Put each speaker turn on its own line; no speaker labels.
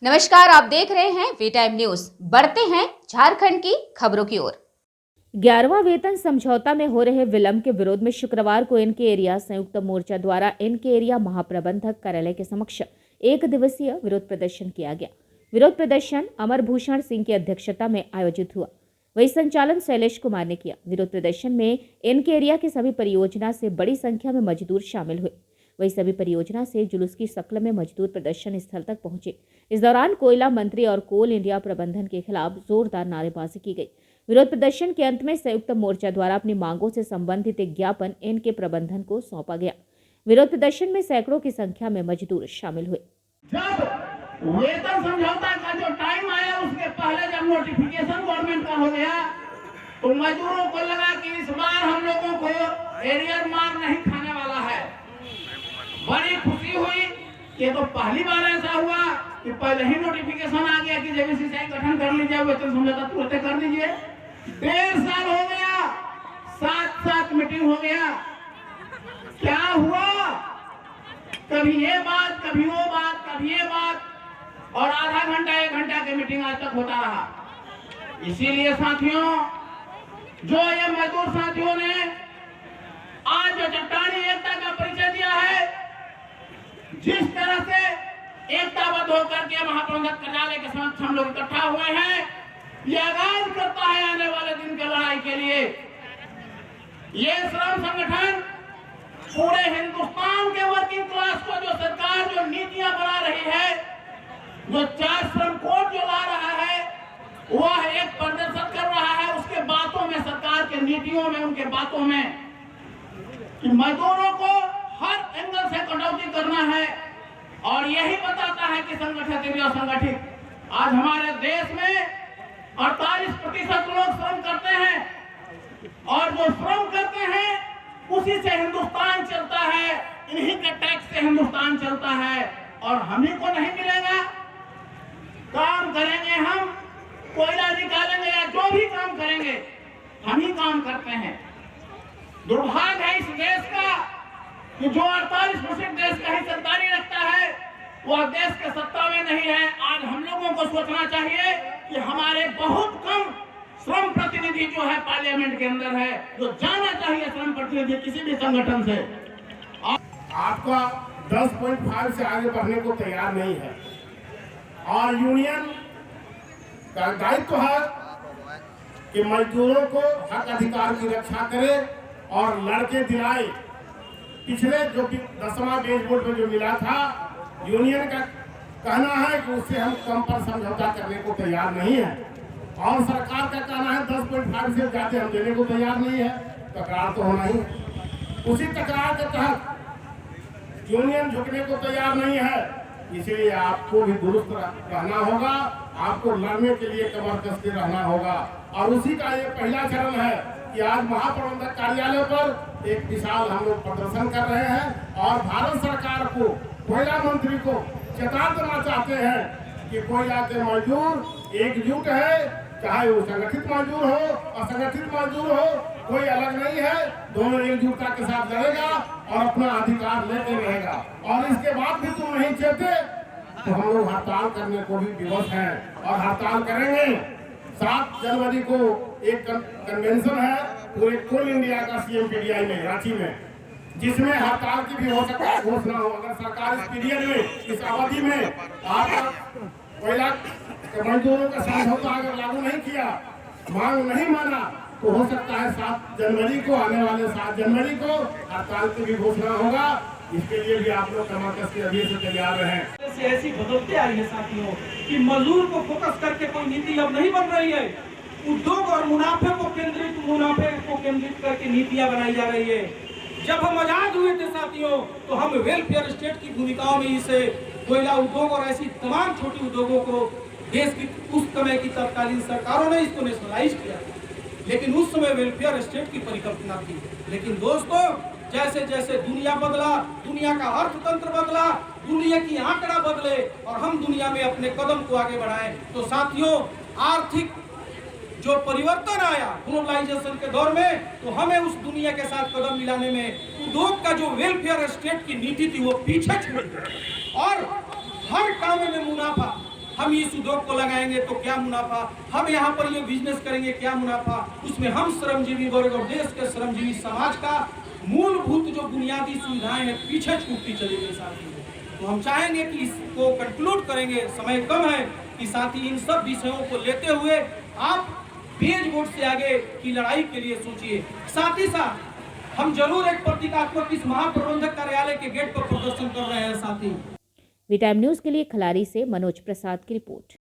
नमस्कार, आप देख रहे हैं वी टाइम न्यूज। बढ़ते हैं झारखंड की खबरों की ओर। 11वां वेतन समझौता में हो रहे विलंब के विरोध में शुक्रवार को एनके एरिया संयुक्त मोर्चा द्वारा एनके एरिया महाप्रबंधक कार्यालय के समक्ष एक दिवसीय विरोध प्रदर्शन किया गया। विरोध प्रदर्शन अमरभूषण सिंह की अध्यक्षता में आयोजित हुआ, वही संचालन शैलेश कुमार ने किया। विरोध प्रदर्शन में एनके एरिया की सभी परियोजना से बड़ी संख्या में मजदूर शामिल हुए। वही सभी परियोजना से जुलूस की शक्ल में मजदूर प्रदर्शन स्थल तक पहुंचे। इस दौरान कोयला मंत्री और कोल इंडिया प्रबंधन के खिलाफ जोरदार नारेबाजी की गई। विरोध प्रदर्शन के अंत में संयुक्त मोर्चा द्वारा अपनी मांगों से संबंधित एक ज्ञापन एनके प्रबंधन को सौंपा गया। विरोध प्रदर्शन में सैकड़ों की संख्या में मजदूर शामिल हुए।
जब वेतन समझौता का जो टाइम आया, उसके पहले जब नोटिफिकेशन गवर्नमेंट का हो गया, तो मजदूरों को लगा कि इस बार हम लोगों को एरियर मार नहीं खाने वाला है। बड़ी खुशी हुई कि तो पहली बार ऐसा हुआ कि पहले ही नोटिफिकेशन आ गया कि जेबीसीसीआई गठन कर लीजिए, वेतन समझौता तुरंत कर दीजिए। 1.5 साल हो गया, 7 मीटिंग हो गया, क्या हुआ? कभी ये बात, कभी वो बात, कभी ये बात, और आधा घंटा 1 घंटा की मीटिंग आज तक होता रहा। इसीलिए साथियों, जो ये मजदूर साथियों ने आज जो चट्टानी एकता का परिचय दिया है, जिस तरह से एकताबद्ध होकर के महाप्रबंधक कार्यालय के समक्ष हम लोग इकट्ठा हुए हैं, ये आगाज करता है आने वाले दिन की लड़ाई के लिए। ये श्रम संगठन पूरे हिंदुस्तान के वर्किंग क्लास को, जो सरकार जो नीतियां बना रही है, जो 4 श्रम कोड जो ला रहा है, वह एक प्रदर्शन कर रहा है उसके बातों में, सरकार के नीतियों में, उनके बातों में, कि मजदूरों को हर एंगल से कटौती करना है। और यही बताता है कि संगठित या असंगठित, आज हमारे देश में 48% लोग श्रम करते हैं, और जो श्रम करते हैं उसी से हिंदुस्तान चलता है, इन्हीं के टैक्स से हिंदुस्तान चलता है। और हम ही को नहीं मिलेगा, काम करेंगे हम, कोयला निकालेंगे या जो भी काम करेंगे, हम ही काम करते हैं। दुर्भाग्य है इस देश का कि जो 48% देश का हिस्सेदारी रखता है, वह देश के सत्ता में नहीं है। आज हम लोगों को सोचना चाहिए कि हमारे बहुत कम श्रम प्रतिनिधि जो है पार्लियामेंट के अंदर है, जो जाना चाहिए श्रम प्रतिनिधि किसी भी संगठन से।
आपका 10.5 से आगे बढ़ने को तैयार नहीं है, और यूनियन का दायित्व है कि मजदूरों को हक अधिकार की रक्षा करे और लड़के दिलाए। पिछले जो 10वां बेंच बोर्ड में जो मिला था, यूनियन का कहना है कि उससे हम कम पर समझौता करने को तैयार नहीं है, और सरकार का कहना है 10.5 से ज्यादा हम देने को तैयार नहीं है। तकरार तो होना ही है। उसी तकरार के तहत यूनियन झुकने को तैयार नहीं है, इसलिए आपको भी दुरुस्त रहना होगा, आपको लड़ने के लिए कमर कस के रहना होगा। और उसी का ये पहला चरण है कि आज महाप्रबंधक कार्यालय पर एक विशाल हम लोग प्रदर्शन कर रहे हैं, और भारत सरकार को, कोयला मंत्री को चेता देना चाहते हैं कि कोयला के मजदूर एकजुट है, चाहे वो संगठित मजदूर हो, असंगठित मजदूर हो, कोई अलग नहीं है। दोनों एकजुटता के साथ लड़ेगा और अपना अधिकार लेते रहेगा। और इसके बाद भी तुम नहीं चाहते तो हम लोग हड़ताल करने को भी विवश हैं, और हड़ताल करेंगे। 7 जनवरी को एक कन्वेंशन है पूरे कोल इंडिया का CMPDI में, रांची में, जिसमें हड़ताल की भी हो सकता है घोषणा हो। अगर सरकार इस पीरियड में, इस अवधि में आप कोयला मजदूरों का समझौता अगर लागू नहीं किया, मांग नहीं माना, तो हो सकता है 7 जनवरी को, आने वाले 7 जनवरी को हड़ताल की भी घोषणा होगा। इसके लिए भी आप लोग कमर कस के अभी से तैयार रहें।
से ऐसी बदलते आई है साथियों कि मजदूर को फोकस करके कोई नीति अब नहीं बन रही है। उद्योग और मुनाफे को केंद्रित करके नीतियां बनाई जा रही है। जब हम आजाद हुए थे साथियों, तो हम वेलफेयर स्टेट की भूमिकाओं में इसे कोयला उद्योग और ऐसी तमाम छोटी उद्योगों को देश की उस समय की तत्कालीन सरकारों ने इसको नेशनलाइज किया, लेकिन उस समय वेलफेयर स्टेट की परिकल्पना थी। लेकिन दोस्तों, जैसे जैसे दुनिया बदला, दुनिया का अर्थतंत्र बदला, दुनिया की आंकड़ा बदले, और हम दुनिया में अपने कदम को आगे बढ़ाएं, तो साथियों आर्थिक जो परिवर्तन आया ग्लोबलाइजेशन के दौर में, तो हमें उस दुनिया के साथ कदम मिलाने में उद्योग का जो वेलफेयर स्टेट की नीति थी वो पीछे छूट गई, और हर काम में मुनाफा, हम इस उद्योग को लगाएंगे तो क्या मुनाफा, हम यहाँ पर ये बिजनेस करेंगे क्या मुनाफा, उसमें हम श्रमजीवी वर्ग और देश के श्रमजीवी समाज का मूलभूत जो बुनियादी सुविधाएं हैं पीछे छूटती चली गई साथियों। तो हम चाहेंगे कि इसको कंक्लूड करेंगे, समय कम है, कि साथी इन सब विषयों को लेते हुए आप पेज वोट से आगे की लड़ाई के लिए सोचिए। साथ ही साथ हम जरूर एक प्रतीकात्मक इस महाप्रबंधक कार्यालय के गेट पर प्रदर्शन कर रहे हैं साथी।
वी टाइम न्यूज के लिए खलारी से मनोज प्रसाद की रिपोर्ट।